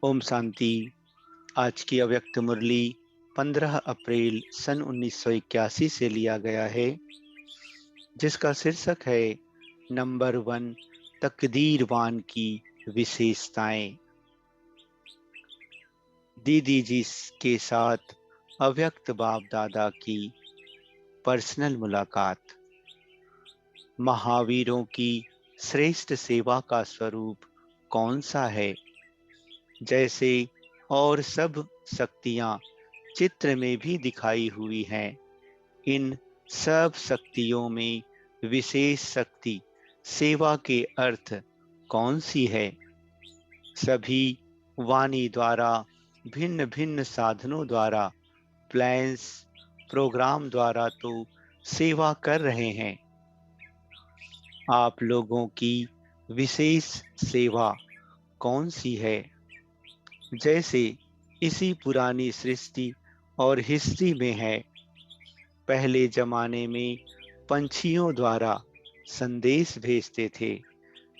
ओम शांति। आज की अव्यक्त मुरली 15 अप्रैल सन 1981 से लिया गया है, जिसका शीर्षक है नंबर 1 तकदीरवान की विशेषताएं। दीदी जी के साथ अव्यक्त बाप दादा की पर्सनल मुलाकात। महावीरों की श्रेष्ठ सेवा का स्वरूप कौन सा है? जैसे और सब शक्तियां चित्र में भी दिखाई हुई हैं, इन सब शक्तियों में विशेष शक्ति सेवा के अर्थ कौन सी है? सभी वाणी द्वारा, भिन्न भिन्न साधनों द्वारा, प्लान्स, प्रोग्राम द्वारा तो सेवा कर रहे हैं। आप लोगों की विशेष सेवा कौन सी है? जैसे इसी पुरानी सृष्टि और हिस्ट्री में है, पहले जमाने में पंछियों द्वारा संदेश भेजते थे,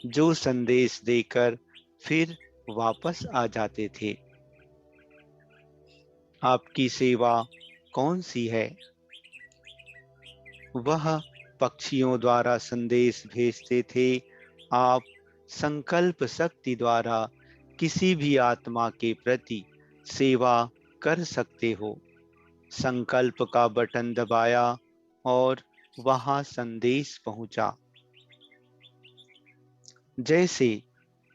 जो संदेश देकर फिर वापस आ जाते थे। आपकी सेवा कौन सी है? वह पक्षियों द्वारा संदेश भेजते थे, आप संकल्प शक्ति द्वारा किसी भी आत्मा के प्रति सेवा कर सकते हो। संकल्प का बटन दबाया और वहां संदेश पहुंचा। जैसे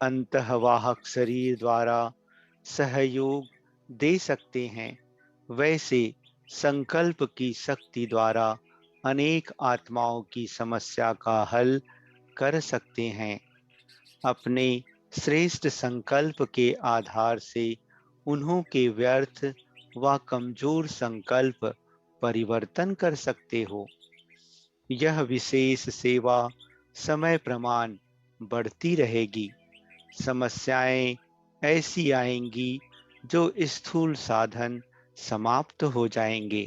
अंतःवाहक शरीर द्वारा सहयोग दे सकते हैं, वैसे संकल्प की शक्ति द्वारा अनेक आत्माओं की समस्या का हल कर सकते हैं। अपने श्रेष्ठ संकल्प के आधार से उन्हों के व्यर्थ व कमजोर संकल्प परिवर्तन कर सकते हो। यह विशेष सेवा समय प्रमाण बढ़ती रहेगी। समस्याएं ऐसी आएंगी जो स्थूल साधन समाप्त हो जाएंगे।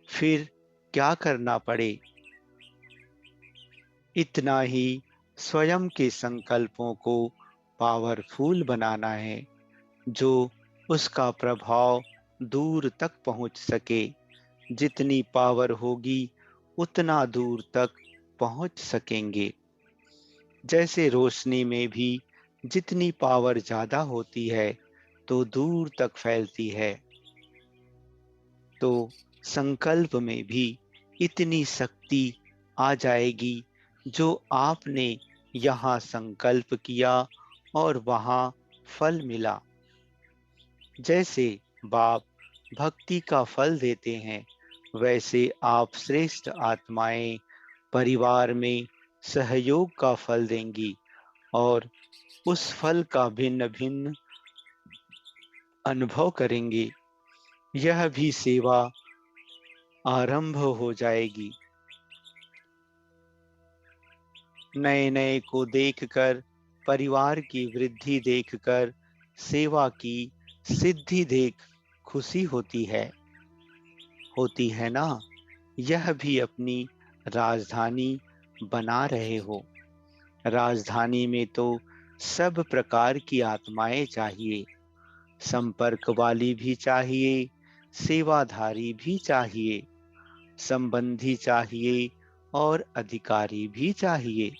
फिर क्या करना पड़े? इतना ही, स्वयं के संकल्पों को पावरफुल बनाना है, जो उसका प्रभाव दूर तक पहुंच सके। जितनी पावर होगी उतना दूर तक पहुंच सकेंगे। जैसे रोशनी में भी जितनी पावर ज्यादा होती है तो दूर तक फैलती है, तो संकल्प में भी इतनी शक्ति आ जाएगी। जो आपने यहाँ संकल्प किया और वहाँ फल मिला। जैसे बाप भक्ति का फल देते हैं, वैसे आप श्रेष्ठ आत्माएं परिवार में सहयोग का फल देंगी और उस फल का भिन्न भिन्न अनुभव करेंगे। यह भी सेवा आरंभ हो जाएगी। नए नए को देखकर, परिवार की वृद्धि देखकर, सेवा की सिद्धि देख खुशी होती है ना? यह भी अपनी राजधानी बना रहे हो। राजधानी में तो सब प्रकार की आत्माएं चाहिए। संपर्क वाली भी चाहिए, सेवाधारी भी चाहिए, संबंधी चाहिए और अधिकारी भी चाहिए।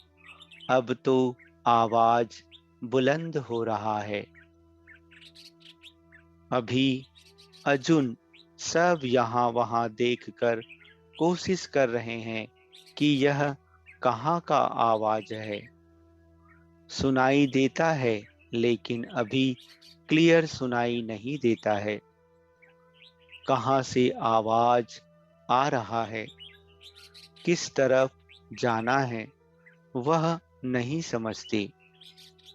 अब तो आवाज बुलंद हो रहा है। अभी अर्जुन सब यहाँ वहाँ देखकर कोशिश कर रहे हैं कि यह कहाँ का आवाज है। सुनाई देता है, लेकिन अभी क्लियर सुनाई नहीं देता है। कहाँ से आवाज आ रहा है, किस तरफ जाना है, वह नहीं समझते।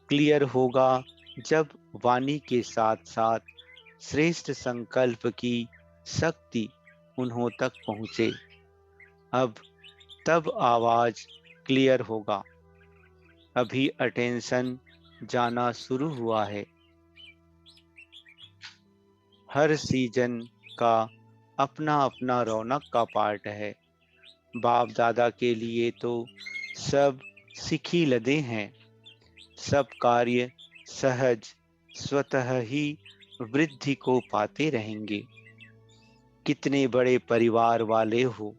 क्लियर होगा जब वाणी के साथ साथ श्रेष्ठ संकल्प की शक्ति उन्हों तक पहुँचे। अब तब आवाज क्लियर होगा। अभी अटेंशन जाना शुरू हुआ है। हर सीजन का अपना अपना रौनक का पार्ट है। बाप दादा के लिए तो सब सिखी लदे हैं। सब कार्य सहज स्वतः ही वृद्धि को पाते रहेंगे। कितने बड़े परिवार वाले हो।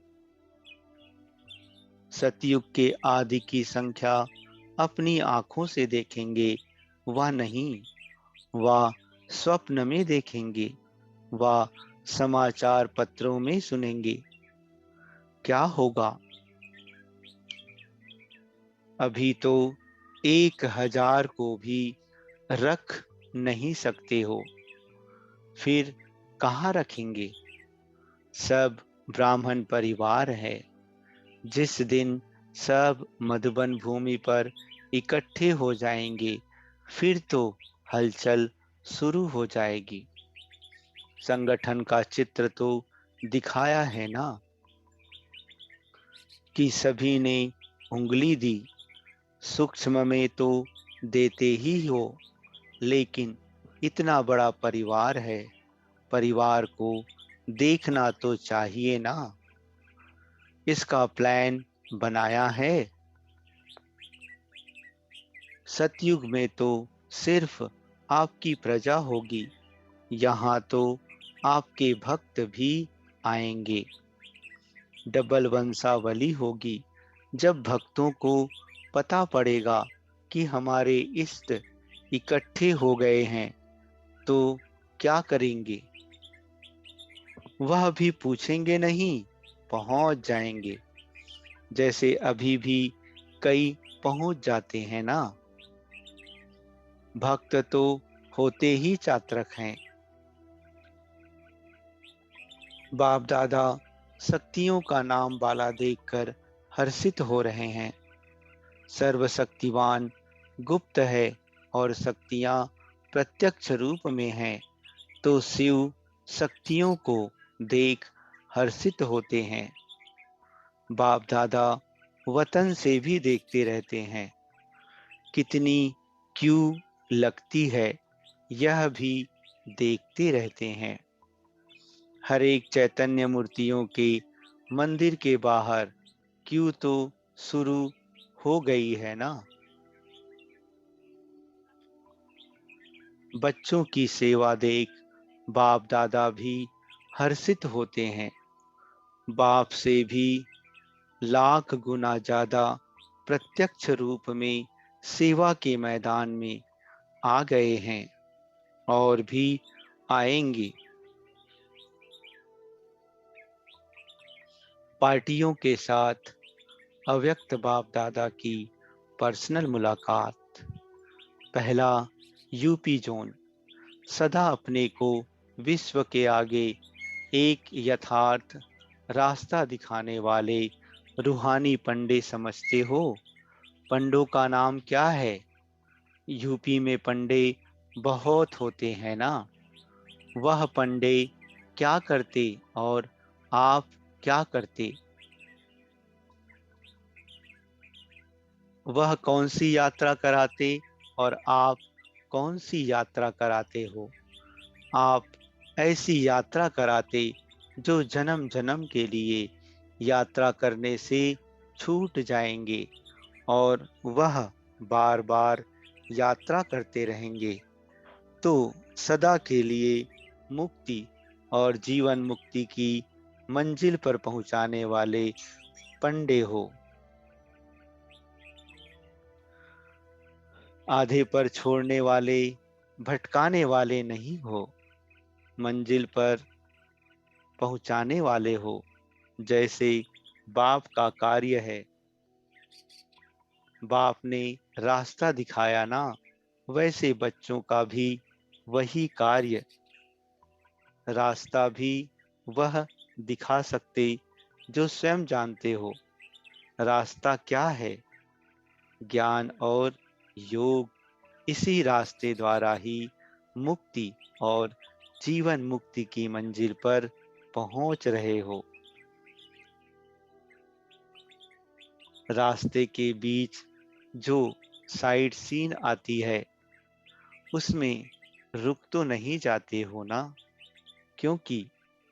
सतयुग के आदि की संख्या अपनी आंखों से देखेंगे व नहीं, वह स्वप्न में देखेंगे, वह समाचार पत्रों में सुनेंगे। क्या होगा? अभी तो 1000 को भी रख नहीं सकते हो, फिर कहाँ रखेंगे? सब ब्राह्मण परिवार है। जिस दिन सब मधुबन भूमि पर इकट्ठे हो जाएंगे, फिर तो हलचल शुरू हो जाएगी। संगठन का चित्र तो दिखाया है ना, कि सभी ने उंगली दी। सूक्ष्म में तो देते ही हो, लेकिन इतना बड़ा परिवार है, परिवार को देखना तो चाहिए ना। इसका प्लान बनाया है। सतयुग में तो सिर्फ आपकी प्रजा होगी, यहाँ तो आपके भक्त भी आएंगे। डबल वंशावली होगी। जब भक्तों को पता पड़ेगा कि हमारे इष्ट इकट्ठे हो गए हैं, तो क्या करेंगे? वह भी पूछेंगे नहीं, पहुंच जाएंगे। जैसे अभी भी कई पहुंच जाते हैं ना। भक्त तो होते ही चातक हैं। बाप दादा शक्तियों का नाम वाला देखकर हर्षित हो रहे हैं। सर्वशक्तिवान गुप्त है और शक्तियां प्रत्यक्ष रूप में हैं, तो शिव शक्तियों को देख हर्षित होते हैं। बाप दादा वतन से भी देखते रहते हैं। कितनी क्यों लगती है, यह भी देखते रहते हैं। हर एक चैतन्य मूर्तियों के मंदिर के बाहर क्यों तो शुरू हो गई है ना। बच्चों की सेवा देख बाप दादा भी हर्षित होते हैं। बाप से भी लाख गुना ज्यादा प्रत्यक्ष रूप में सेवा के मैदान में आ गए हैं और भी आएंगे। पार्टियों के साथ अव्यक्त बाप दादा की पर्सनल मुलाकात। पहला, यूपी जोन। सदा अपने को विश्व के आगे एक यथार्थ रास्ता दिखाने वाले रूहानी पंडे समझते हो। पंडों का नाम क्या है? यूपी में पंडे बहुत होते हैं ना। वह पंडे क्या करते और आप क्या करते? वह कौन सी यात्रा कराते और आप कौन सी यात्रा कराते हो? आप ऐसी यात्रा कराते जो जन्म जन्म के लिए यात्रा करने से छूट जाएंगे और वह बार बार यात्रा करते रहेंगे, तो सदा के लिए मुक्ति और जीवन मुक्ति की मंजिल पर पहुंचाने वाले पंडे हो। आधे पर छोड़ने वाले, भटकाने वाले नहीं हो, मंजिल पर पहुंचाने वाले हो। जैसे बाप का कार्य है, बाप ने रास्ता दिखाया ना, वैसे बच्चों का भी वही कार्य। रास्ता भी वह दिखा सकते जो स्वयं जानते हो। रास्ता क्या है? ज्ञान और योग। इसी रास्ते द्वारा ही मुक्ति और जीवन मुक्ति की मंजिल पर पहुंच रहे हो। रास्ते के बीच जो साइड सीन आती है, उसमें रुक तो नहीं जाते हो ना, क्योंकि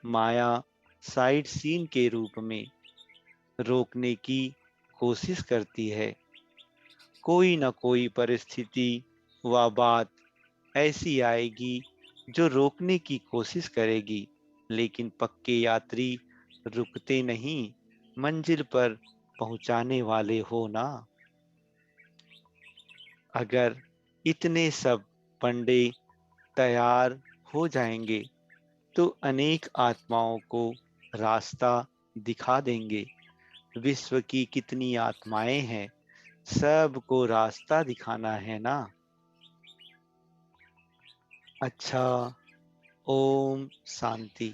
माया साइड सीन के रूप में रोकने की कोशिश करती है। कोई न कोई परिस्थिति व बात ऐसी आएगी जो रोकने की कोशिश करेगी, लेकिन पक्के यात्री रुकते नहीं, मंजिल पर पहुंचाने वाले हो ना। अगर इतने सब पंडे तैयार हो जाएंगे तो अनेक आत्माओं को रास्ता दिखा देंगे। विश्व की कितनी आत्माएं हैं, सबको रास्ता दिखाना है ना। अच्छा, ओम शांति।